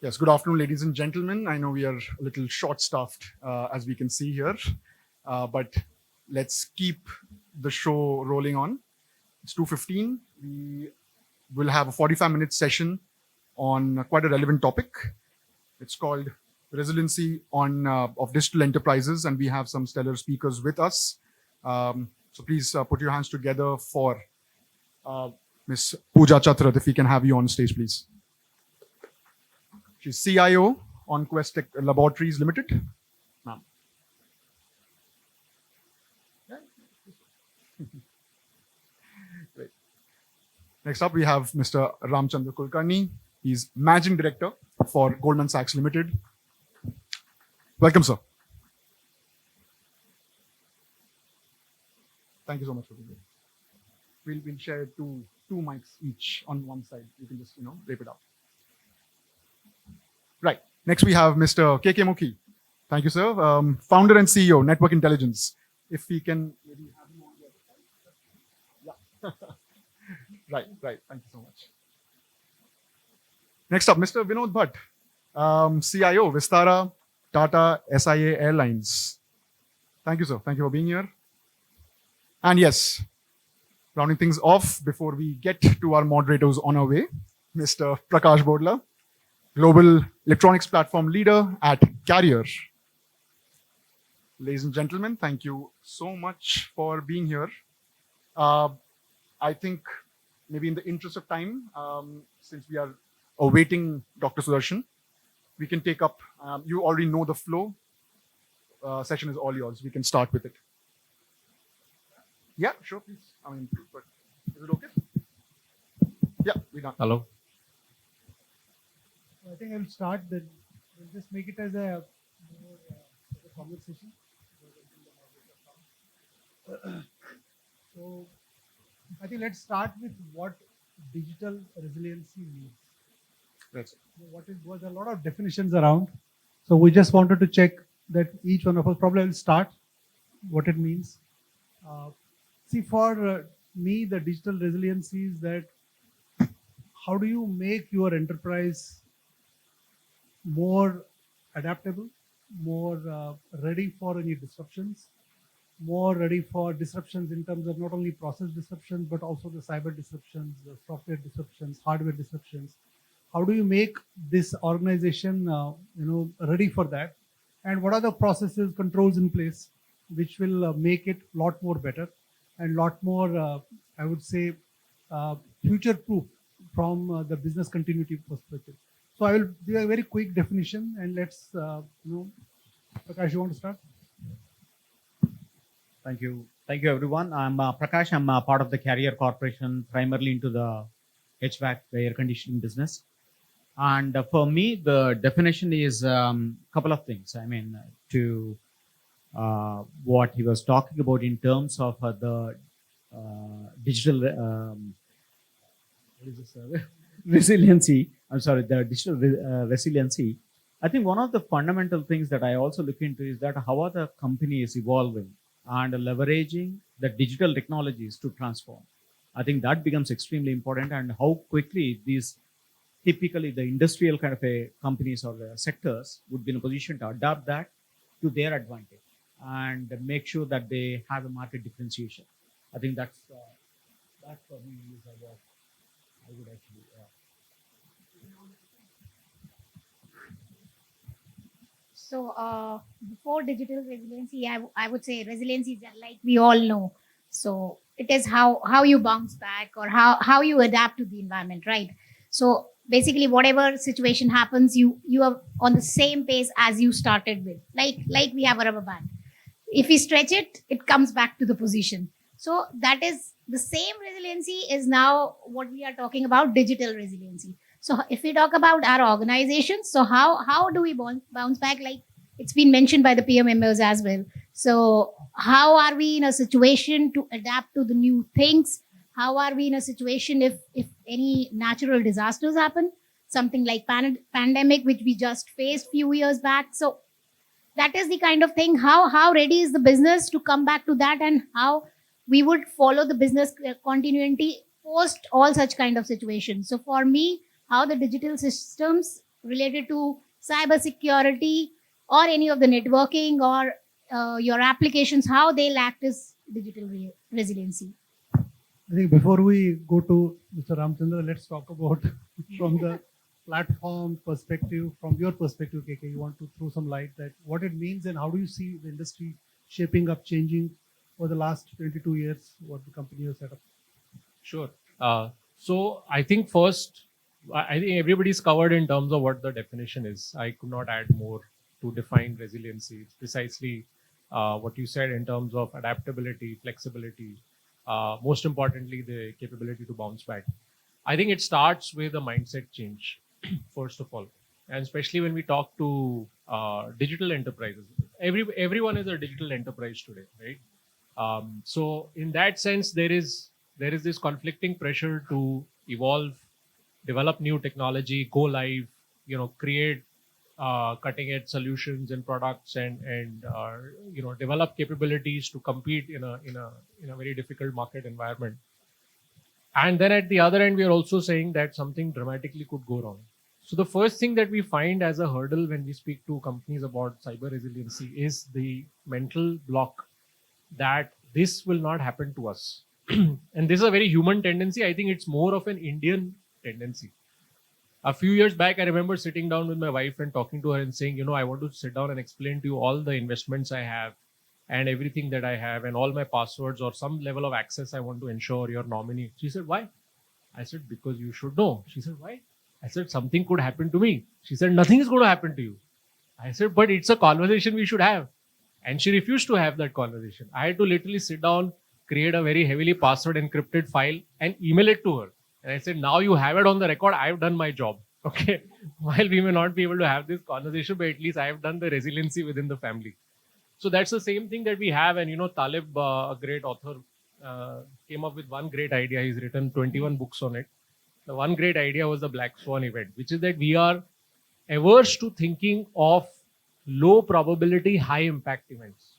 Yes, good afternoon, ladies and gentlemen. I know we are a little short-staffed, as we can see here, but let's keep the show rolling on. It's 2:15. We will have a 45-minute session on quite a relevant topic. It's called Resiliency of Digital Enterprises, and we have some stellar speakers with us. So please put your hands together for Ms. Pooja Chatrat, if we can have you on stage, please. She's CIO on Quest Tech Laboratories Limited. Ma'am. Great. Next up, we have Mr. Ramchandra Kulkarni. He's Managing Director for Goldman Sachs Limited. Welcome, sir. Thank you so much for being here. We'll share two mics each on one side. You can just, drape it out. Right. Next, we have Mr. KK Mukhi. Thank you, sir. Founder and CEO, Network Intelligence. If we can maybe have him on the other side. Yeah. Right. Thank you so much. Next up, Mr. Vinod Bhatt, CIO, Vistara, Tata, SIA Airlines. Thank you, sir. Thank you for being here. And yes, rounding things off before we get to our moderators on our way, Mr. Prakash Bodla, Global Electronics Platform Leader at Carrier. Ladies and gentlemen, thank you so much for being here. I think maybe in the interest of time, since we are awaiting Dr. Sudarshan, we can take up, you already know the flow. Session is all yours. We can start with it. Yeah, sure, please. But is it okay? Yeah, we're done. Hello. I think I'll start. Then we'll just make it as a conversation. So I think let's start with what digital resiliency means. That's What was a lot of definitions around. So we just wanted to check that each one of us probably will start what it means. See, for me, the digital resiliency is that how do you make your enterprise more adaptable, more ready for any disruptions, more ready for disruptions in terms of not only process disruptions, but also the cyber disruptions, the software disruptions, hardware disruptions. How do you make this organization, ready for that? And what are the processes, controls in place, which will make it a lot more better and a lot more, I would say, future-proof from the business continuity perspective. So I will do a very quick definition, and let's, Prakash, you want to start? Thank you, everyone. I'm Prakash. I'm part of the Carrier Corporation, primarily into the HVAC, the air conditioning business. And for me, the definition is a couple of things. To what he was talking about in terms of the digital resiliency. The digital resiliency. I think one of the fundamental things that I also look into is that how are the companies evolving and leveraging the digital technologies to transform. I think that becomes extremely important, and how quickly these typically the industrial kind of a companies or the sectors would be in a position to adapt that to their advantage and make sure that they have a market differentiation. I think that for me is what I would actually. So before digital resiliency, I would say resiliency is like we all know. So it is how you bounce back or how you adapt to the environment, right? So basically, whatever situation happens, you are on the same pace as you started with. Like we have a rubber band. If we stretch it, it comes back to the position. So that is the same resiliency is now what we are talking about, digital resiliency. So if we talk about our organizations, so how do we bounce back? Like it's been mentioned by the peer members as well. So how are we in a situation to adapt to the new things? How are we in a situation if any natural disasters happen? Something like pandemic, which we just faced few years back. So that is the kind of thing. How ready is the business to come back to that, and how we would follow the business continuity post all such kind of situations. So for me, how the digital systems related to cybersecurity or any of the networking or your applications, how they'll act as digital resiliency? I think before we go to Mr. Ramchandra, let's talk about from the platform perspective, from your perspective, KK, you want to throw some light that what it means and how do you see the industry shaping up, changing for the last 22 years, what the company has set up? Sure. So I think first, I think everybody's covered in terms of what the definition is. I could not add more to define resiliency. It's precisely what you said in terms of adaptability, flexibility, most importantly, the capability to bounce back. I think it starts with a mindset change, first of all. And especially when we talk to digital enterprises, everyone is a digital enterprise today, right? So in that sense, there is this conflicting pressure to evolve, develop new technology, go live, create cutting edge solutions and products, and develop capabilities to compete in a very difficult market environment. And then at the other end, we are also saying that something dramatically could go wrong. So the first thing that we find as a hurdle when we speak to companies about cyber resiliency is the mental block that this will not happen to us. And this is a very human tendency. I think it's more of an Indian tendency. A few years back, I remember sitting down with my wife and talking to her and saying, I want to sit down and explain to you all the investments I have and everything that I have and all my passwords or some level of access I want to ensure your nominee. She said, why? I said, because you should know. She said, why? I said, something could happen to me. She said, nothing is going to happen to you. I said, but it's a conversation we should have. And she refused to have that conversation. I had to literally sit down, create a very heavily password encrypted file and email it to her. And I said, now you have it on the record. I've done my job. Okay. While we may not be able to have this conversation, but at least I have done the resiliency within the family. So that's the same thing that we have. And, Talib, a great author, came up with one great idea. He's written 21 books on it. The one great idea was the Black Swan event, which is that we are averse to thinking of low probability, high impact events.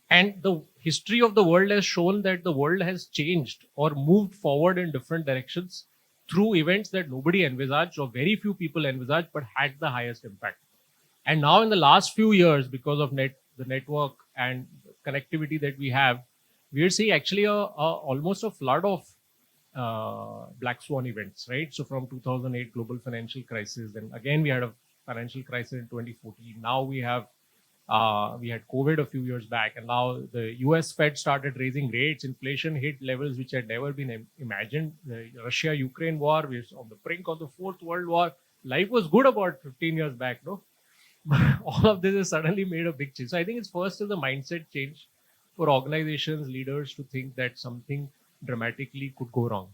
And the history of the world has shown that the world has changed or moved forward in different directions through events that nobody envisaged or very few people envisaged but had the highest impact. And now in the last few years, because of the network and connectivity that we have, we are seeing actually almost a flood of Black Swan events, right? So from 2008 global financial crisis, then again we had a financial crisis in 2014. Now we had COVID a few years back, and now the US Fed started raising rates. Inflation hit levels which had never been imagined. The Russia-Ukraine war, we're on the brink of the Fourth World War. Life was good about 15 years back, no? All of this has suddenly made a big change. So I think it's first is the mindset change for organizations, leaders to think that something dramatically could go wrong.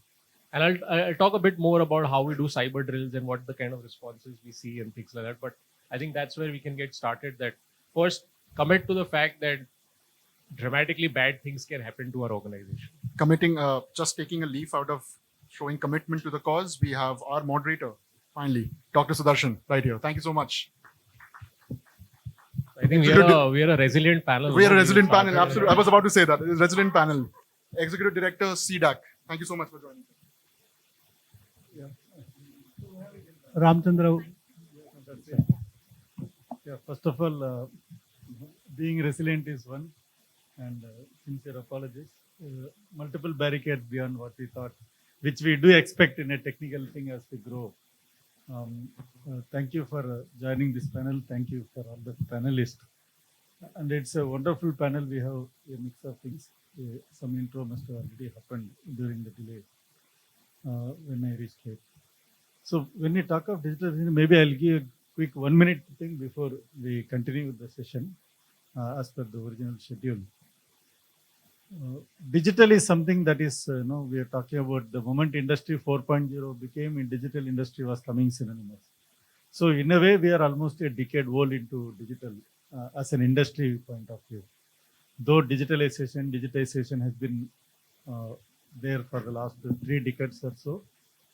And I'll talk a bit more about how we do cyber drills and what the kind of responses we see and things like that. But I think that's where we can get started. That first commit to the fact that dramatically bad things can happen to our organization. Committing, just taking a leaf out of showing commitment to the cause, we have our moderator, finally, Dr. Sudarshan, right here. Thank you so much. I think we are a resilient panel. We are a resilient panel, absolutely. I was about to say that. It's a resilient panel. Executive Director, CDAC. Thank you so much for joining. Ramchandra, Yeah, first of all, being resilient is one, and sincere apologies. Multiple barricades beyond what we thought, which we do expect in a technical thing as we grow. Thank you for joining this panel. Thank you for all the panelists. And it's a wonderful panel. We have a mix of things. Some intro must have already happened during the delay when I reached late. So when we talk of digital, maybe I'll give a quick 1 minute thing before we continue with the session as per the original schedule. Digital is something that is, we are talking about the moment industry 4.0 became in digital industry was coming synonymous. So in a way, we are almost a decade old into digital as an industry point of view. Though digitization has been there for the last 3 decades or so,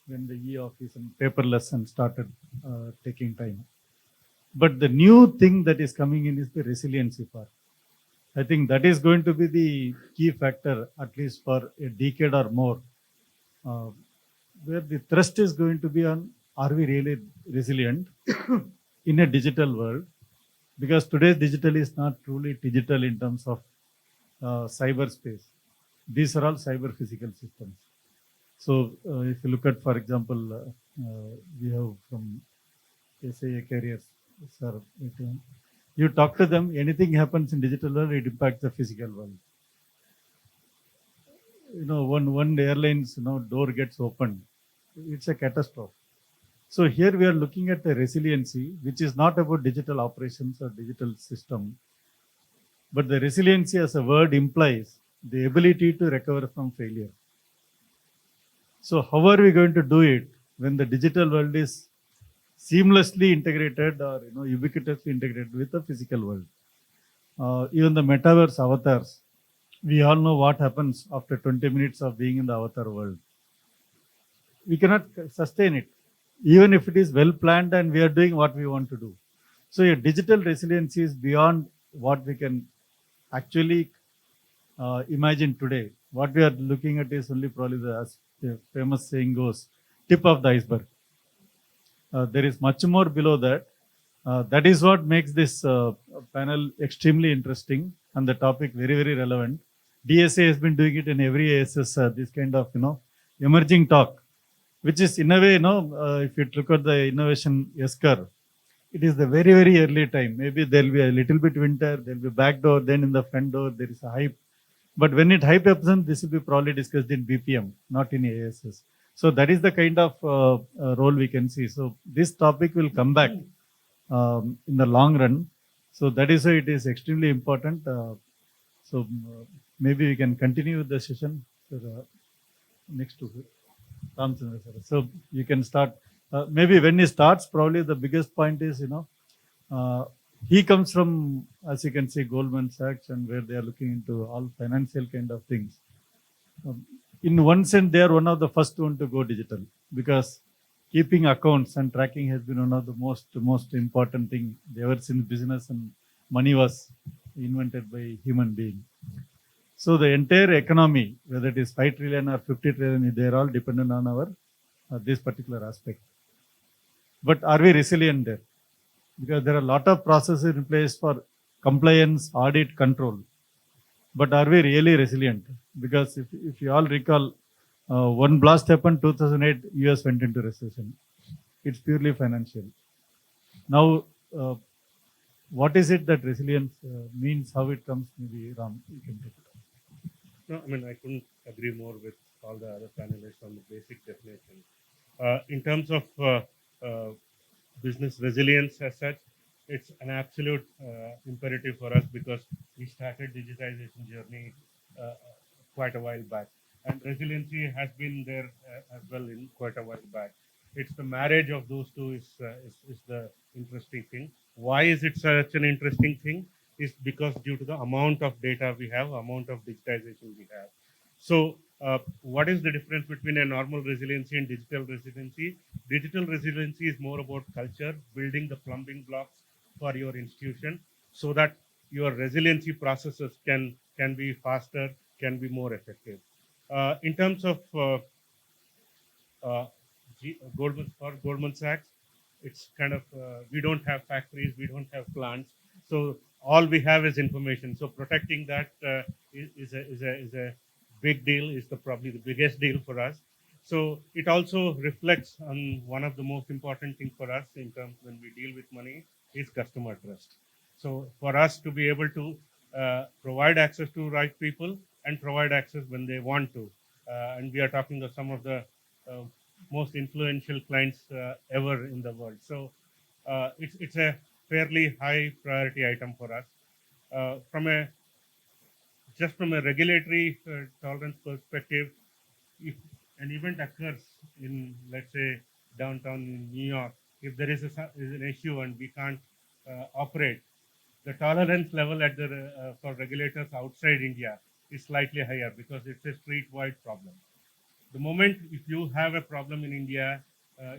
when the e-office and paperless and started taking time. But the new thing that is coming in is the resiliency part. I think that is going to be the key factor, at least for a decade or more, where the thrust is going to be on are we really resilient in a digital world? Because today's digital is not truly digital in terms of cyberspace. These are all cyber physical systems. So if you look at, for example, we have from SAA carriers, sir, you talk to them, anything happens in digital world, it impacts the physical world. You know, one airline's door gets opened, it's a catastrophe. So here we are looking at the resiliency, which is not about digital operations or digital system, but the resiliency as a word implies the ability to recover from failure. So how are we going to do it when the digital world is seamlessly integrated or ubiquitously integrated with the physical world? Even the metaverse avatars, we all know what happens after 20 minutes of being in the avatar world. We cannot sustain it, even if it is well planned and we are doing what we want to do. So your digital resiliency is beyond what we can actually imagine today. What we are looking at is only probably as the famous saying goes, tip of the iceberg. There is much more below that. That is what makes this panel extremely interesting and the topic very, very relevant. DSCI has been doing it in every AISS, this kind of, emerging talk, which is in a way, if you look at the innovation S curve, it is the very, very early time. Maybe there will be a little bit winter, there will be back door, then in the front door, there is a hype. But when it hype happens, this will be probably discussed in BPM, not in AISS. So that is the kind of role we can see. So this topic will come back in the long run. So that is why it is extremely important. So maybe we can continue with the session. So, next to Ramchandra sir. So you can start. Maybe when he starts, probably the biggest point is, he comes from, as you can see, Goldman Sachs, and where they are looking into all financial kind of things. In one sense, they are one of the first one to go digital, because keeping accounts and tracking has been one of the most important thing ever since business and money was invented by human being. So the entire economy, whether it is 5 trillion or 50 trillion, they are all dependent on our this particular aspect. But are we resilient there? Because there are a lot of processes in place for compliance, audit, control. But are we really resilient? Because if you all recall, one blast happened 2008, US went into recession. It's purely financial. Now, what is it that resilience means, how it comes? Maybe Ram, you can take it. No, I mean, I couldn't agree more with all the other panelists on the basic definition. In terms of business resilience as such, it's an absolute imperative for us, because we started digitization journey quite a while back, and resiliency has been there as well in quite a while back. It's the marriage of those two is the interesting thing. Why is it such an interesting thing? Is because due to the amount of data we have, amount of digitization we have. So what is the difference between a normal resiliency and digital resiliency? Digital resiliency is more about culture, building the plumbing blocks for your institution, so that your resiliency processes can be faster, can be more effective. In terms of Goldman Sachs, it's kind of we don't have factories, we don't have plants, so all we have is information. So protecting that is a big deal, is probably the biggest deal for us. So it also reflects on one of the most important things for us in terms when we deal with money is customer trust. So for us to be able to provide access to right people and provide access when they want to, and we are talking of some of the most influential clients ever in the world. So it's a fairly high priority item for us. From a regulatory tolerance perspective, if an event occurs in, let's say, downtown in New York, if there is an issue and we can't operate, the tolerance level at the for regulators outside India is slightly higher, because it's a street-wide problem. The moment if you have a problem in India,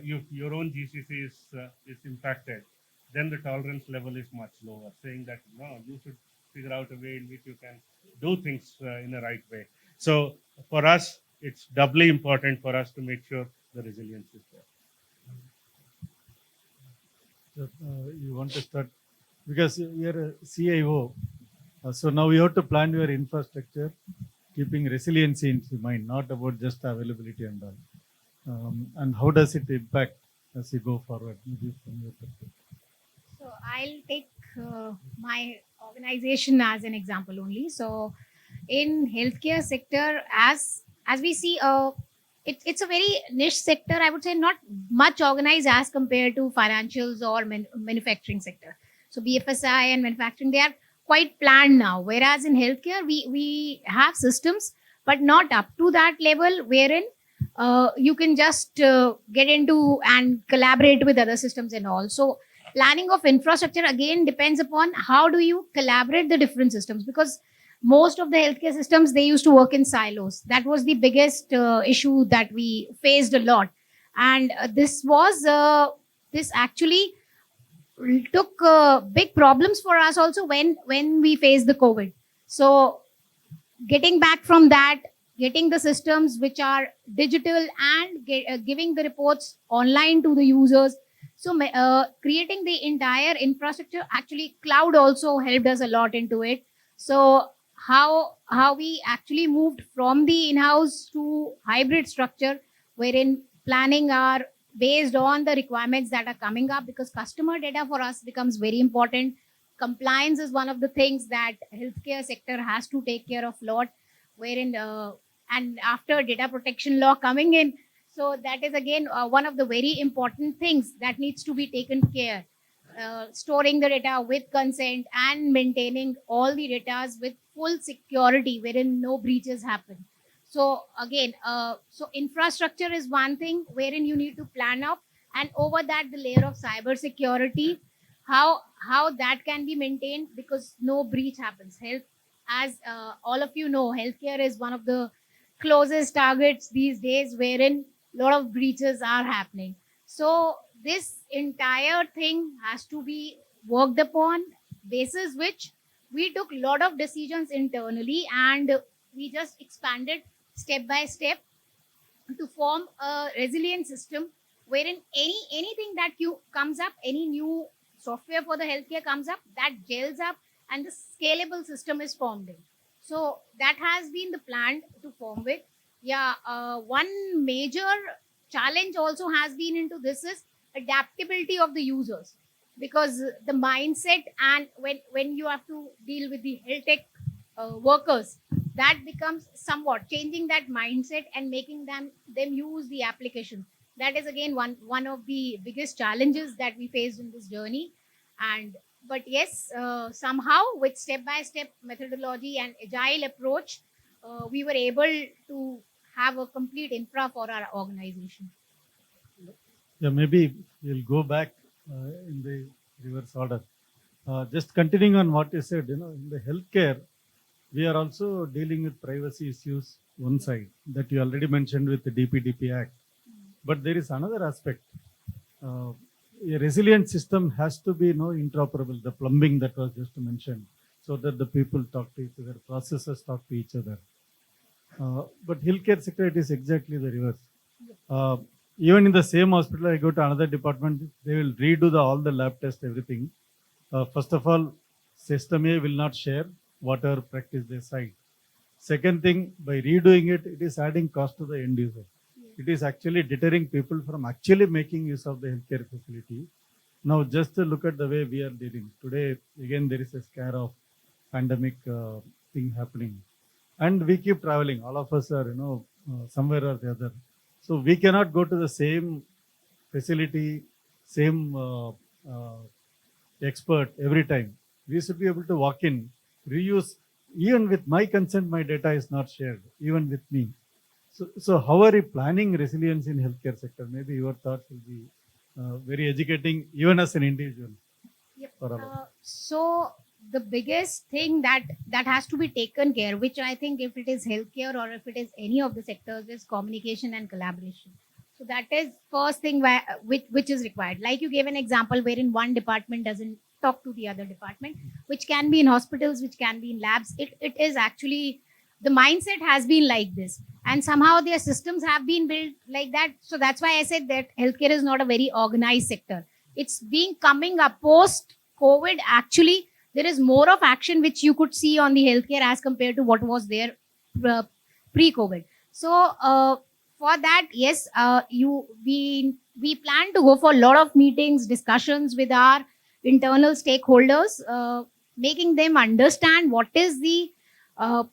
your own GCC is impacted, then the tolerance level is much lower, saying that no, you should figure out a way in which you can do things in the right way. So for us, it's doubly important for us to make sure the resilience is there. Sure. You want to start because you're a CIO. So now you have to plan your infrastructure, keeping resiliency in mind, not about just availability and all. And how does it impact as you go forward? Maybe from your perspective. So I'll take my organization as an example only. So in healthcare sector, as we see, it's a very niche sector. I would say not much organized as compared to financials or manufacturing sector. So BFSI and manufacturing, they are quite planned now. Whereas in healthcare, we have systems, but not up to that level wherein you can just get into and collaborate with other systems and all. So planning of infrastructure again depends upon how do you collaborate the different systems, because most of the healthcare systems, they used to work in silos. That was the biggest issue that we faced a lot. And this actually took big problems for us also when we faced the COVID. So getting back from that, getting the systems which are digital and giving the reports online to the users. So creating the entire infrastructure, actually cloud also helped us a lot into it. So how we actually moved from the in-house to hybrid structure, wherein planning are based on the requirements that are coming up, because customer data for us becomes very important. Compliance is one of the things that healthcare sector has to take care of lot, wherein and after data protection law coming in, so that is again one of the very important things that needs to be taken care. Storing the data with consent and maintaining all the data with full security wherein no breaches happen. So again, so infrastructure is one thing wherein you need to plan up, and over that the layer of cyber security, how that can be maintained because no breach happens. Health, as all of you know, healthcare is one of the closest targets these days wherein a lot of breaches are happening. So this entire thing has to be worked upon, basis which we took a lot of decisions internally, and we just expanded step by step to form a resilient system wherein anything that you comes up, any new software for the healthcare comes up, that gels up and the scalable system is formed in. So that has been the plan to form with. Yeah, one major challenge also has been into this is adaptability of the users, because the mindset, and when you have to deal with the health tech workers, that becomes somewhat changing that mindset and making them use the application. That is again one of the biggest challenges that we faced in this journey. And but yes, somehow with step by step methodology and agile approach, we were able to have a complete infra for our organization. Yeah, maybe we'll go back in the reverse order. Just continuing on what you said, in the healthcare, we are also dealing with privacy issues, one side that you already mentioned with the DPDP Act. But there is another aspect. A resilient system has to be interoperable, the plumbing that was just mentioned, so that the people talk to each other, processes talk to each other. But healthcare sector, it is exactly the reverse. Even in the same hospital, I go to another department, they will redo all the lab tests, everything. First of all, system A will not share whatever practice they cite. Second thing, by redoing it, it is adding cost to the end user. It is actually deterring people from actually making use of the healthcare facility. Now, just to look at the way we are dealing today, again, there is a scare of pandemic thing happening. And we keep traveling. All of us are, somewhere or the other. So we cannot go to the same facility, same expert every time. We should be able to walk in, reuse. Even with my consent, my data is not shared, even with me. So how are you planning resilience in healthcare sector? Maybe your thoughts will be very educating, even as an individual. Yep. For all of us. So the biggest thing that has to be taken care, which I think if it is healthcare or if it is any of the sectors, is communication and collaboration. So that is first thing which is required. Like you gave an example wherein one department doesn't talk to the other department, which can be in hospitals, which can be in labs. It is actually, the mindset has been like this, and somehow their systems have been built like that. So that's why I said that healthcare is not a very organized sector. it's being coming up post COVID. Actually, there is more of action which you could see on the healthcare as compared to what was there pre-COVID. So for that, yes, we plan to go for a lot of meetings, discussions with our internal stakeholders, making them understand what is the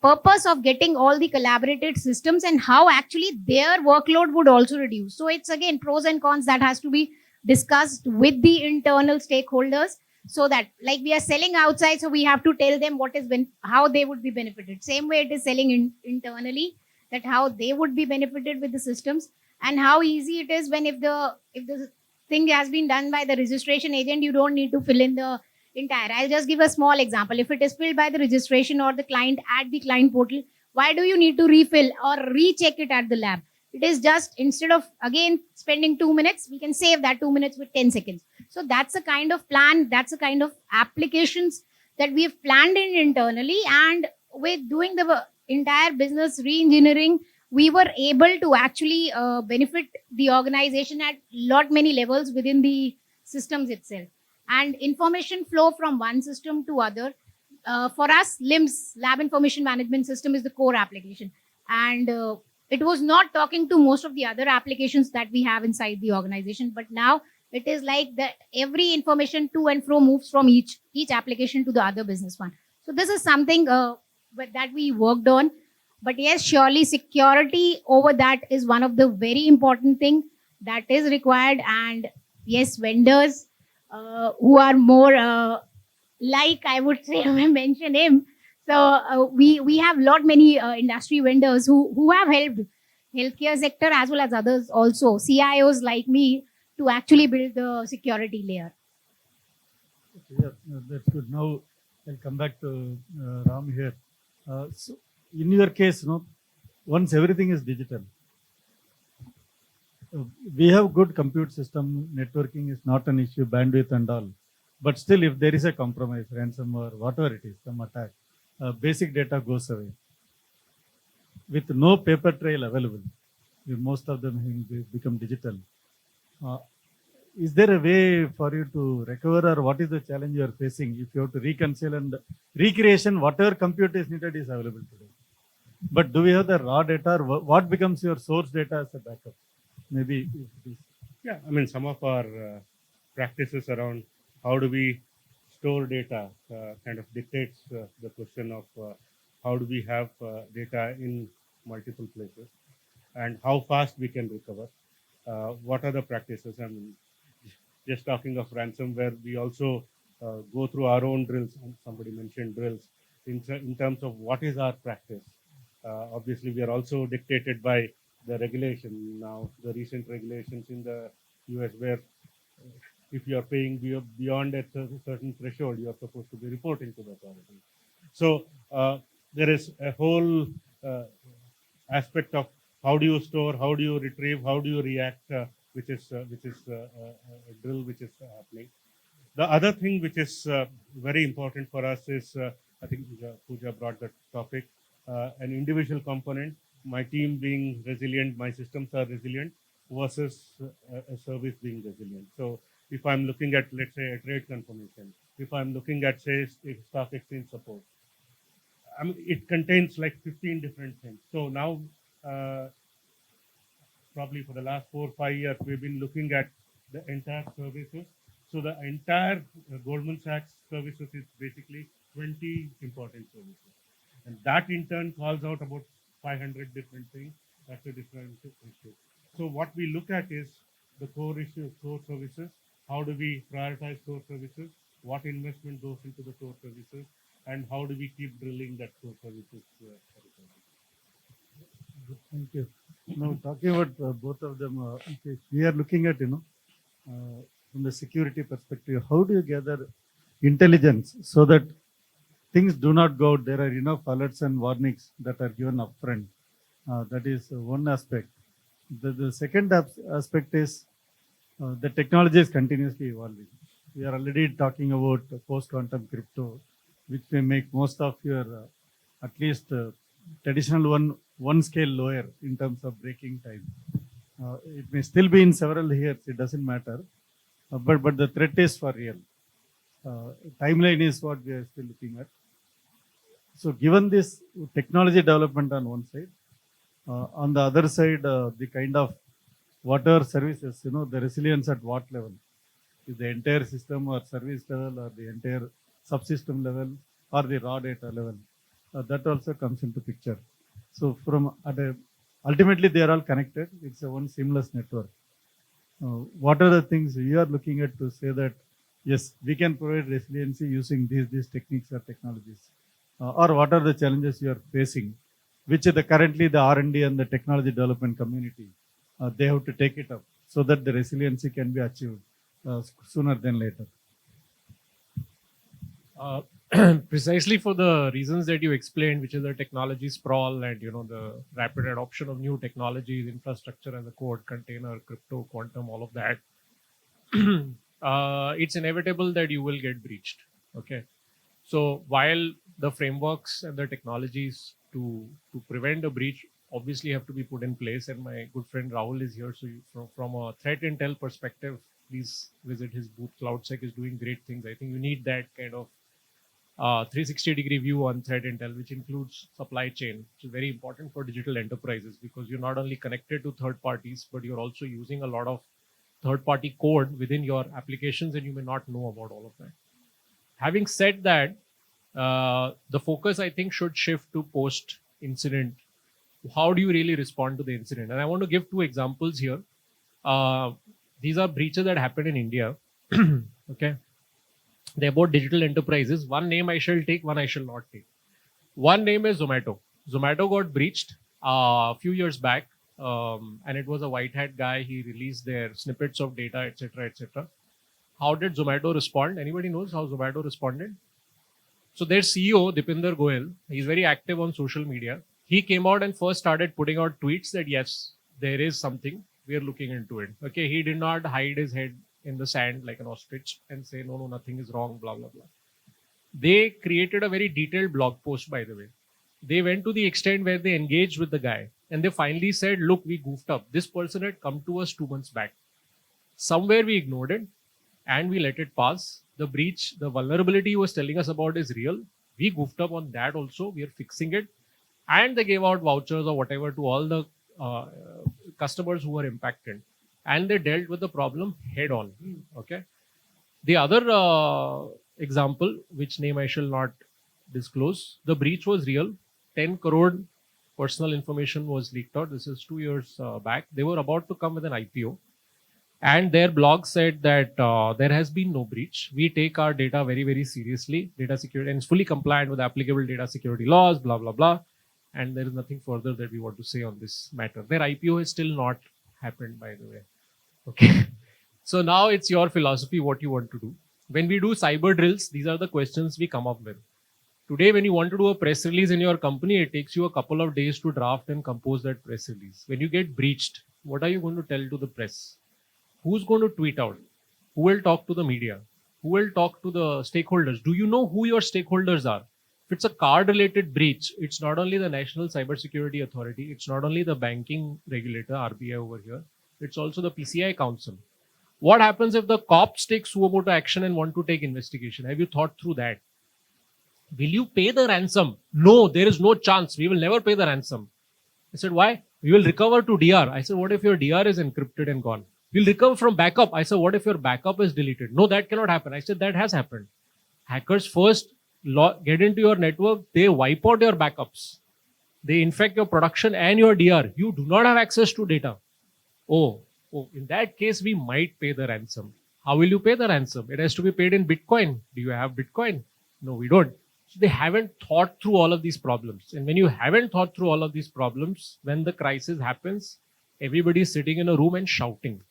purpose of getting all the collaborated systems and how actually their workload would also reduce. So it's again pros and cons that has to be discussed with the internal stakeholders, so that like we are selling outside, so we have to tell them what is how they would be benefited. Same way it is selling internally, that how they would be benefited with the systems, and how easy it is when if the thing has been done by the registration agent, you don't need to fill in the entire. I'll just give a small example. If it is filled by the registration or the client at the client portal, why do you need to refill or recheck it at the lab? It is just, instead of again spending 2 minutes, we can save that 2 minutes with 10 seconds. So that's the kind of plan, that's the kind of applications that we have planned in internally. And with doing the entire business re-engineering, we were able to actually benefit the organization at lot many levels within the systems itself. And information flow from one system to other. For us, LIMS, Lab Information Management System, is the core application. And it was not talking to most of the other applications that we have inside the organization. But now it is like that every information to and fro moves from each application to the other business one. So this is something that we worked on. But yes, surely security over that is one of the very important thing that is required. And yes, vendors who are more like, I would say, I mention him. So we have lot many industry vendors who have helped healthcare sector as well as others also, CIOs like me, to actually build the security layer. Okay, yeah, that's good. Now I'll come back to Ram here. So in your case, once everything is digital, we have good compute system, networking is not an issue, bandwidth and all. But still, if there is a compromise, ransomware, whatever it is, some attack, basic data goes away. With no paper trail available, most of them become digital. Is there a way for you to recover, or what is the challenge you are facing if you have to reconcile and recreation, whatever compute is needed is available today? But do we have the raw data, or what becomes your source data as a backup? Maybe. Yeah, I mean, some of our practices around how do we store data kind of dictates the question of how do we have data in multiple places and how fast we can recover. What are the practices? I mean, just talking of ransomware, we also go through our own drills. And somebody mentioned drills in terms of what is our practice. Obviously, we are also dictated by the regulation now, the recent regulations in the US, where if you are paying beyond a certain threshold, you are supposed to be reporting to the authority. So there is a whole aspect of how do you store, how do you retrieve, how do you react, which is a drill which is happening. The other thing which is very important for us is, I think Pooja brought the topic, an individual component, my team being resilient, my systems are resilient, versus a service being resilient. So if I'm looking at, let's say, a trade confirmation, if I'm looking at, say, stock exchange support, I mean, it contains like 15 different things. So now, probably for the last 4 or 5 years, we've been looking at the entire services. So the entire Goldman Sachs services is basically 20 important services. And that in turn calls out about 500 different things. That's a different issue. So what we look at is the core issue, core services. How do we prioritize core services? What investment goes into the core services? And how do we keep drilling that core services? Thank you. Now, talking about both of them, okay, we are looking at, from the security perspective, how do you gather intelligence so that things do not go out? There are enough alerts and warnings that are given upfront. That is one aspect. The second aspect is the technology is continuously evolving. We are already talking about post-quantum crypto, which may make most of your, at least traditional one scale lower in terms of breaking time. It may still be in several years, it doesn't matter. but the threat is for real. Timeline is what we are still looking at. So given this technology development on one side, on the other side, the kind of whatever services, the resilience at what level? Is the entire system or service level or the entire subsystem level or the raw data level? That also comes into picture. So ultimately they are all connected. It's a one seamless network. What are the things we are looking at to say that, yes, we can provide resiliency using these techniques or technologies? Or what are the challenges you are facing, which currently the R&D and the technology development community, they have to take it up so that the resiliency can be achieved sooner than later. Precisely for the reasons that you explained, which is the technology sprawl and the rapid adoption of new technologies, infrastructure as a code, container, crypto, quantum, all of that, it's inevitable that you will get breached. Okay, so while the frameworks and the technologies to prevent a breach obviously have to be put in place, and my good friend Rahul is here, so from a threat intel perspective, please visit his booth. CloudSec is doing great things. I think you need that kind of 360-degree view on threat intel, which includes supply chain, which is very important for digital enterprises because you're not only connected to third parties, but you're also using a lot of third-party code within your applications, and you may not know about all of that. Having said that, the focus, I think, should shift to post-incident. How do you really respond to the incident? And I want to give two examples here. These are breaches that happened in India. Okay. They're about digital enterprises. One name I shall take, one I shall not take. One name is Zomato. Zomato got breached a few years back, and it was a white hat guy. He released their snippets of data, etc., etc. How did Zomato respond? Anybody knows how Zomato responded? So their CEO, Dipinder Goyal, he's very active on social media. He came out and first started putting out tweets that yes, there is something, we are looking into it. Okay, he did not hide his head in the sand like an ostrich and say, no, nothing is wrong, blah, blah, blah. They created a very detailed blog post, by the way. They went to the extent where they engaged with the guy and they finally said, look, we goofed up. This person had come to us 2 months back. Somewhere we ignored it and we let it pass. The breach, the vulnerability he was telling us about is real. We goofed up on that also. We are fixing it. And they gave out vouchers or whatever to all the customers who were impacted. And they dealt with the problem head on. Okay. The other example, which name I shall not disclose, the breach was real. 10 crore personal information was leaked out. This is 2 years back. They were about to come with an IPO. And their blog said that there has been no breach. We take our data very, very seriously. Data security and it's fully compliant with applicable data security laws, blah, blah, blah. And there is nothing further that we want to say on this matter. Their IPO has still not happened, by the way. Okay. So now it's your philosophy, what you want to do. When we do cyber drills, these are the questions we come up with. Today, when you want to do a press release in your company, it takes you a couple of days to draft and compose that press release. When you get breached, what are you going to tell to the press? Who's going to tweet out? Who will talk to the media? Who will talk to the stakeholders? Do you know who your stakeholders are? If it's a card-related breach, it's not only the National Cybersecurity Authority, it's not only the banking regulator, RBI over here, it's also the PCI Council. What happens if the cops take suo motu action and want to take investigation? Have you thought through that? Will you pay the ransom? No, there is no chance. We will never pay the ransom. I said, why? We will recover to DR. I said, what if your DR is encrypted and gone? We'll recover from backup. I said, what if your backup is deleted? No, that cannot happen. I said, that has happened. Hackers first get into your network. They wipe out your backups. They infect your production and your DR. You do not have access to data. Oh, in that case, we might pay the ransom. How will you pay the ransom? It has to be paid in Bitcoin. Do you have Bitcoin? No, we don't. So they haven't thought through all of these problems. And when you haven't thought through all of these problems, when the crisis happens, everybody is sitting in a room and shouting.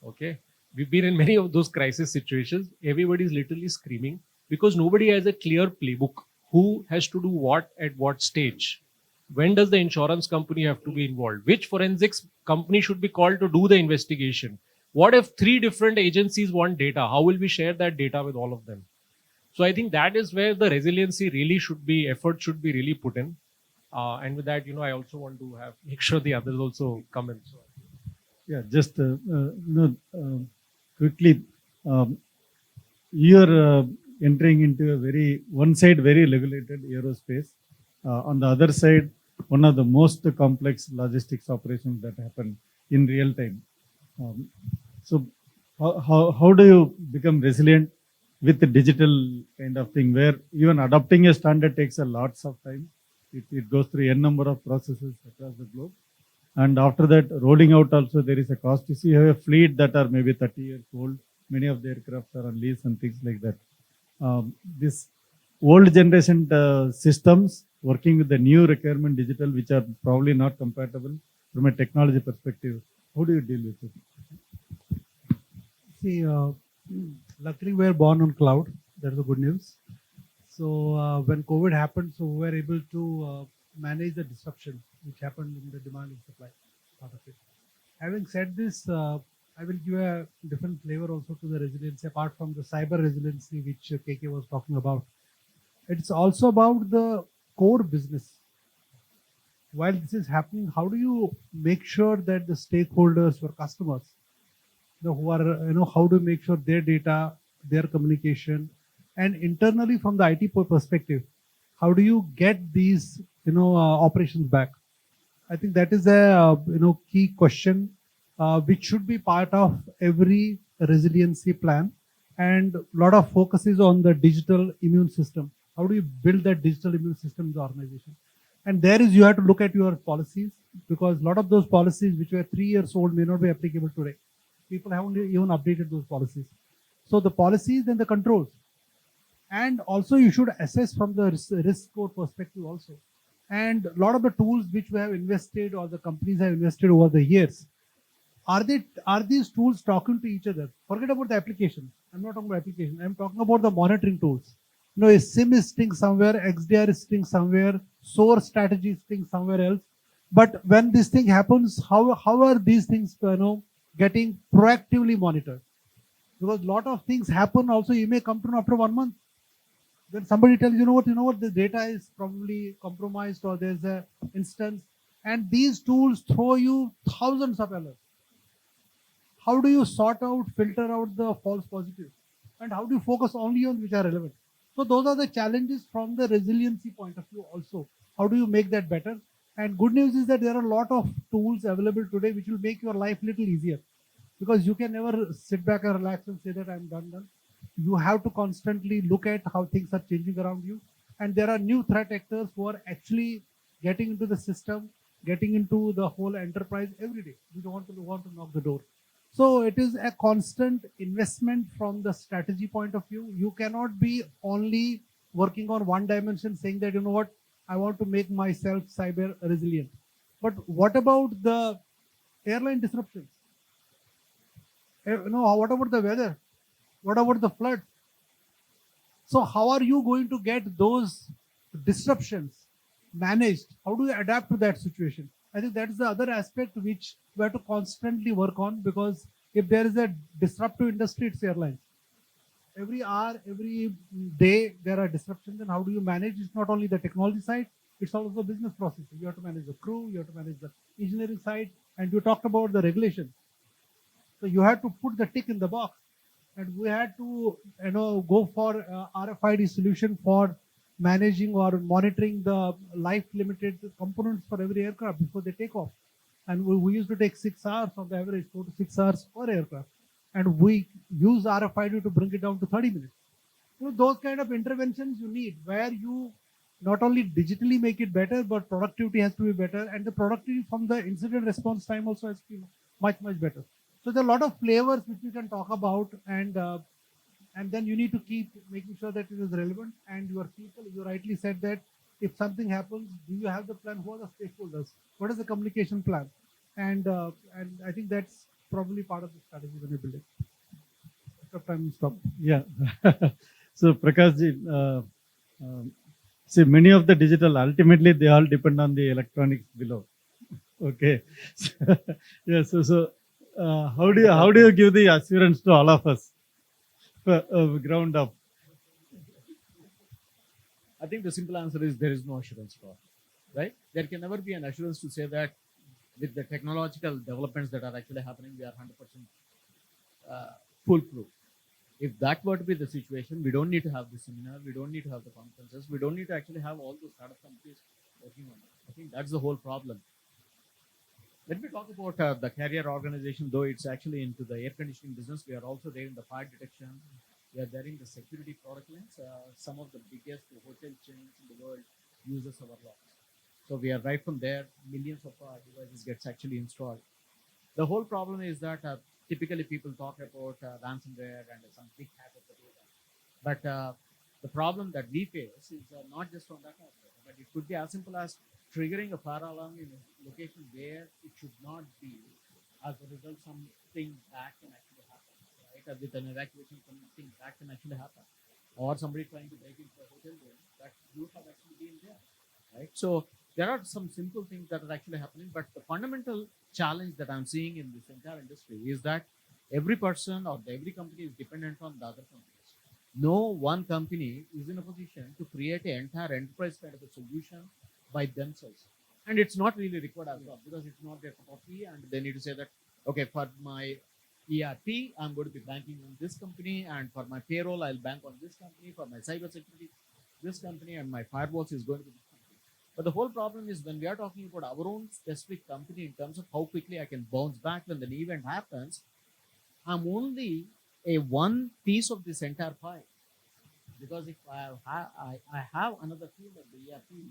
Okay. We've been in many of those crisis situations. Everybody is literally screaming because nobody has a clear playbook. Who has to do what at what stage? When does the insurance company have to be involved? Which forensics company should be called to do the investigation? What if 3 different agencies want data? How will we share that data with all of them? So I think that is where the resiliency really should be, effort should be really put in. And with that, I also want to make sure the others also come in. So, yeah, just quickly, you're entering into a one side very regulated aerospace. On the other side, one of the most complex logistics operations that happen in real time. So how do you become resilient with the digital kind of thing, where even adopting a standard takes a lots of time? It goes through n number of processes across the globe. And after that, rolling out also, there is a cost. You see, you have a fleet that are maybe 30 years old. Many of the aircraft are on lease and things like that. This old generation systems working with the new requirement digital, which are probably not compatible from a technology perspective. How do you deal with it? See, luckily we are born on cloud. That's the good news. So when COVID happened, so we were able to manage the disruption which happened in the demand and supply part of it. Having said this, I will give a different flavor also to the resiliency, apart from the cyber resiliency which KK was talking about. It's also about the core business. While this is happening, how do you make sure that the stakeholders, your customers, who are, how do you make sure their data, their communication, and internally from the IT perspective, how do you get these, operations back? I think that is a, key question which should be part of every resiliency plan. And a lot of focus is on the digital immune system. How do you build that digital immune system in the organization? And there is, you have to look at your policies, because a lot of those policies which were 3 years old may not be applicable today. People haven't even updated those policies. So the policies and the controls. And also you should assess from the risk score perspective also. And a lot of the tools which we have invested or the companies have invested over the years, are these tools talking to each other? Forget about the application. I'm not talking about application. I'm talking about the monitoring tools. A SIM is sitting somewhere, XDR is sitting somewhere, source strategy is sitting somewhere else. But when this thing happens, how are these things, getting proactively monitored? Because a lot of things happen also, you may come to know after 1 month. Then somebody tells you know what, the data is probably compromised or there's a instance, and these tools throw you thousands of alerts. How do you sort out, filter out the false positives? And how do you focus only on which are relevant? So those are the challenges from the resiliency point of view also. How do you make that better? And good news is that there are a lot of tools available today which will make your life a little easier, because you can never sit back and relax and say that I'm done. You have to constantly look at how things are changing around you. And there are new threat actors who are actually getting into the system, getting into the whole enterprise every day. We don't want to knock the door. So it is a constant investment from the strategy point of view. You cannot be only working on one dimension saying that, I want to make myself cyber resilient. But what about the airline disruptions? What about the weather? What about the flood? So how are you going to get those disruptions managed? How do you adapt to that situation? I think that is the other aspect which we have to constantly work on, because if there is a disruptive industry, it's airlines. Every hour, every day, there are disruptions, and how do you manage? It's not only the technology side, it's also the business process. You have to manage the crew, you have to manage the engineering side, and you talked about the regulations. So you have to put the tick in the box, and we had to, go for RFID solution for managing or monitoring the life limited components for every aircraft before they take off. And we used to take 6 hours on the average, 4 to 6 hours per aircraft. And we use RFID to bring it down to 30 minutes. Those kind of interventions you need, where you not only digitally make it better, but productivity has to be better. And the productivity from the incident response time also has to be much, much better. So there are a lot of flavors which we can talk about, and then you need to keep making sure that it is relevant. And your people, you rightly said that if something happens, do you have the plan? Who are the stakeholders? What is the communication plan? And I think that's probably part of the strategy when you build it. Time stop. Yeah. So Prakashji, see, many of the digital, ultimately they all depend on the electronics below. Okay. Yeah. So how do you give the assurance to all of us, ground up? I think the simple answer is there is no assurance at all, right? There can never be an assurance to say that with the technological developments that are actually happening, we are 100% foolproof. If that were to be the situation, we don't need to have the seminar, we don't need to have the conferences, we don't need to actually have all those startup companies working on it. I think that's the whole problem. Let me talk about the carrier organization, though it's actually into the air conditioning business. We are also there in the fire detection. We are there in the security product lines. Some of the biggest hotel chains in the world uses our locks. So we are right from there. Millions of devices gets actually installed. The whole problem is that typically people talk about ransomware and some big hack of the data. But the problem that we face is not just from that aspect, but it could be as simple as triggering a fire alarm in a location where it should not be. As a result, something bad can actually happen, right? With an evacuation, something bad can actually happen. Or somebody trying to break into a hotel room that you have actually been there, right? So there are some simple things that are actually happening, but the fundamental challenge that I'm seeing in this entire industry is that every person or every company is dependent on the other companies. No one company is in a position to create an entire enterprise kind of a solution by themselves. And it's not really required as well because it's not their cup of tea, and they need to say that, okay, for my ERP, I'm going to be banking on this company, and for my payroll, I'll bank on this company, for my cybersecurity, this company, and my firewalls is going to be this company. But the whole problem is when we are talking about our own specific company in terms of how quickly I can bounce back when the event happens, I'm only a one piece of this entire pie. Because if I have another field of the ERP,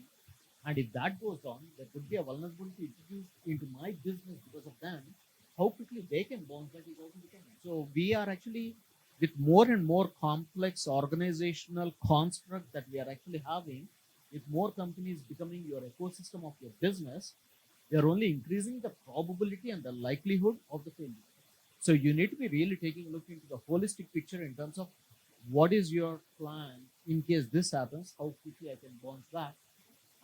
and if that goes on, there could be a vulnerability introduced into my business because of them. How quickly they can bounce back is also becoming. So we are actually with more and more complex organizational construct that we are actually having, with more companies becoming your ecosystem of your business, we are only increasing the probability and the likelihood of the failure. So you need to be really taking a look into the holistic picture in terms of what is your plan in case this happens, how quickly I can bounce back,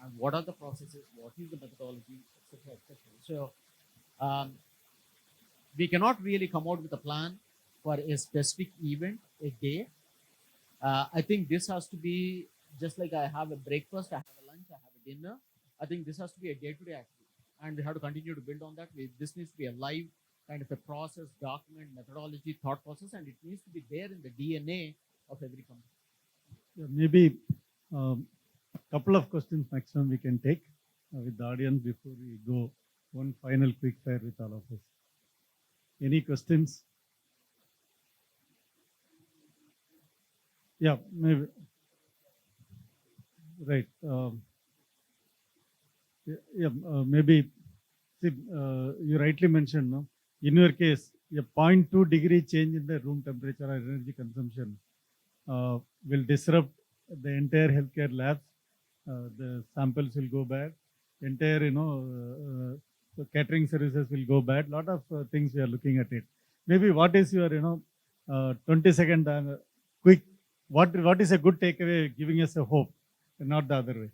and what are the processes, what is the methodology, etc., etc. So we cannot really come out with a plan for a specific event, a day. I think this has to be just like I have a breakfast, I have a lunch, I have a dinner. I think this has to be a day-to-day activity, and we have to continue to build on that. This needs to be a live kind of a process, document, methodology, thought process, and it needs to be there in the DNA of every company. Yeah, maybe a couple of questions maximum we can take with the audience before we go. One final quick fire with all of us. Any questions? Yeah, maybe. Right. Maybe. See, you rightly mentioned, no? In your case, a 0.2 degree change in the room temperature or energy consumption will disrupt the entire healthcare labs. The samples will go bad. Entire, the catering services will go bad. Lot of things we are looking at it. Maybe what is your, 20-second quick? What is a good takeaway, giving us a hope, and not the other way?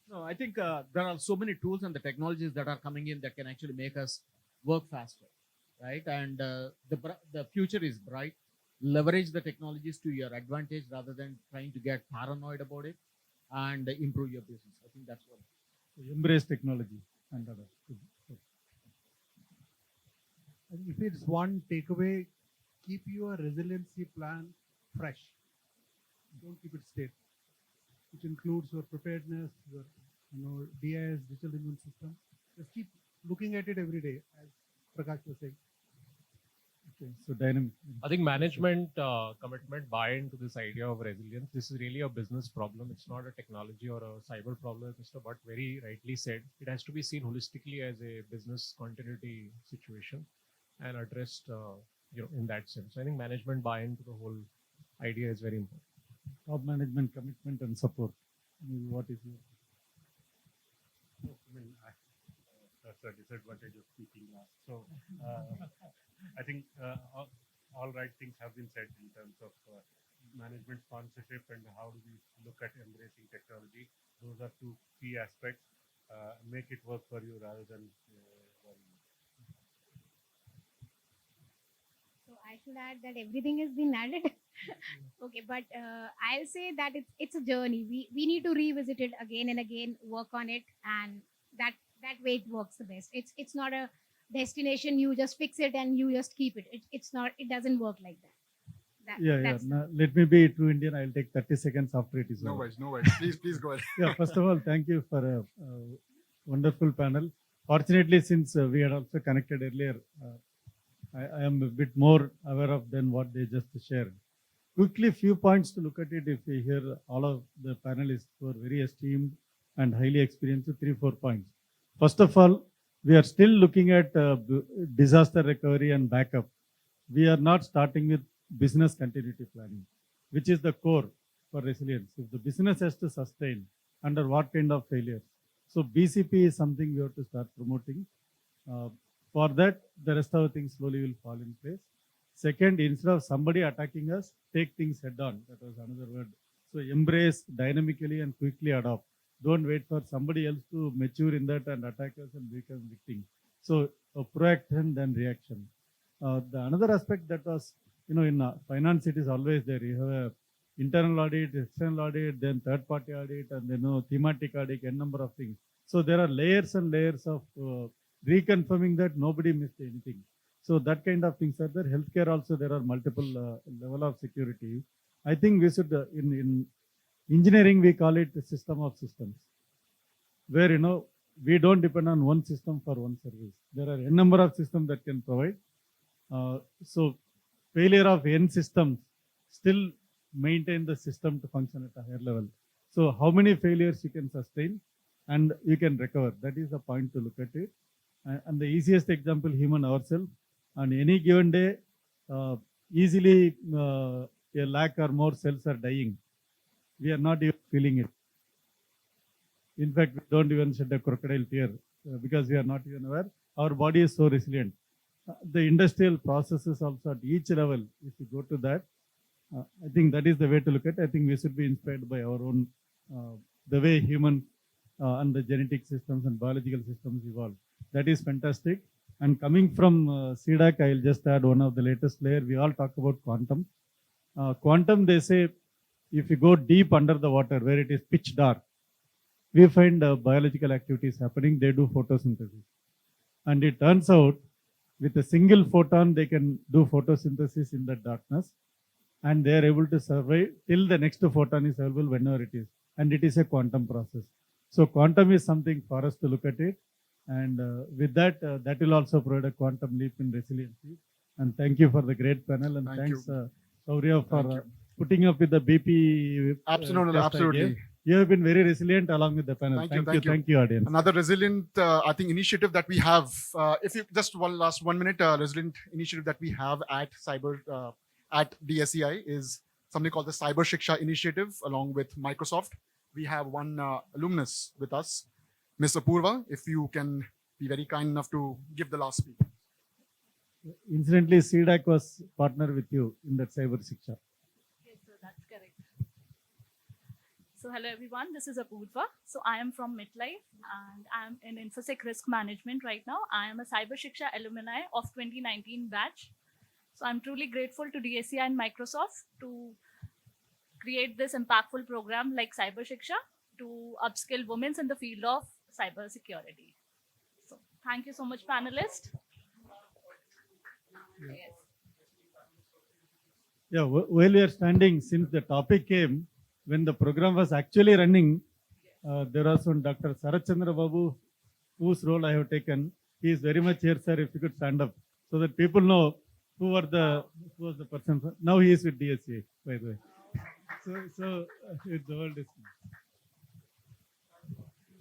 No, I think there are so many tools and the technologies that are coming in that can actually make us work faster, right? And the future is bright. Leverage the technologies to your advantage rather than trying to get paranoid about it, and improve your business. I think that's what. So embrace technology and other. And if it's one takeaway, keep your resiliency plan fresh. Don't keep it stale, which includes your preparedness, your DIS, digital immune system. Just keep looking at it every day, as Prakash was saying. Okay, so dynamic. I think management commitment buy into this idea of resilience. This is really a business problem. It's not a technology or a cyber problem, as Mr. Bhatt very rightly said. It has to be seen holistically as a business continuity situation and addressed, in that sense. So I think management buy into the whole idea is very important. Top management commitment and support. Maybe what is your? I mean, that's a disadvantage of speaking last. So I think all right things have been said in terms of management sponsorship and how do we look at embracing technology. Those are two key aspects. Make it work for you rather than worry you. So I should add that everything has been added. Okay, but I'll say that it's a journey. We need to revisit it again and again, work on it, and that way it works the best. It's not a destination. You just fix it and you just keep it. It's not. It doesn't work like that. That's Let me be true Indian. I'll take 30 seconds after it is No over. worries, no worries. Please go ahead. Yeah, first of all, thank you for a wonderful panel. Fortunately, since we had also connected earlier, I am a bit more aware of than what they just shared. Quickly, few points to look at it. If we hear all of the panelists who are very esteemed and highly experienced, 3-4 points. First of all, we are still looking at disaster recovery and backup. We are not starting with business continuity planning, which is the core for resilience. If the business has to sustain, under what kind of failures? So BCP is something we have to start promoting. For that, the rest of the things slowly will fall in place. Second, instead of somebody attacking us, take things head on. That was another word. So embrace dynamically and quickly adopt. Don't wait for somebody else to mature in that and attack us and become victim. So proaction then reaction. The another aspect that was, in finance, it is always there. You have a internal audit, external audit, then third-party audit, and then thematic audit, n number of things. So there are layers and layers of reconfirming that nobody missed anything. So that kind of things are there. Healthcare also, there are multiple level of security. I think we should, in engineering, we call it a system of systems, where, we don't depend on one system for one service. There are a number of systems that can provide. So failure of n systems still maintain the system to function at a higher level. So how many failures you can sustain and you can recover. That is the point to look at it. And the easiest example, human ourselves. On any given day, easily a lakh or more cells are dying. We are not even feeling it. In fact, we don't even shed a crocodile tear because we are not even aware. Our body is so resilient. The industrial processes also at each level, if you go to that, I think that is the way to look at it. I think we should be inspired by our own, the way human and the genetic systems and biological systems evolve. That is fantastic. And coming from CDAC, I'll just add one of the latest layer. We all talk about quantum. Quantum, they say, if you go deep under the water where it is pitch dark, we find biological activities happening. They do photosynthesis. And it turns out with a single photon, they can do photosynthesis in the darkness. And they are able to survive till the next photon is available whenever it is. And it is a quantum process. So quantum is something for us to look at it. And with that, that will also provide a quantum leap in resiliency. And thank you for the great panel. And thanks, Shaurya, for putting up with the BP. Absolutely. You have been very resilient along with the panel. Thank you, audience. Another resilient, I think, initiative that we have. If you just last 1 minute, resilient initiative that we have at at DSCI is something called the Cybersecurity initiative, along with Microsoft. We have one alumnus with us, Ms. Apurva. If you can be very kind enough to give the last speech. Incidentally, CDAC was partner with you in that Cybersecurity. Yes, sir, that's correct. So hello everyone, this is Apurva. So I am from Midlife and I am in InfoSec Risk Management right now. I am a Cybersecurity alumni of 2019 batch. So I'm truly grateful to DSCI and Microsoft to create this impactful program like Cybersecurity to upskill women in the field of cybersecurity. So thank you so much, panelists. Yes. Yeah, while we are standing, since the topic came, when the program was actually running, there was one Dr. Sarat Chandra Babu, whose role I have taken. He is very much here, sir, if you could stand up, so that people know who was the person. Now he is with DSCA, by the way. So the world is.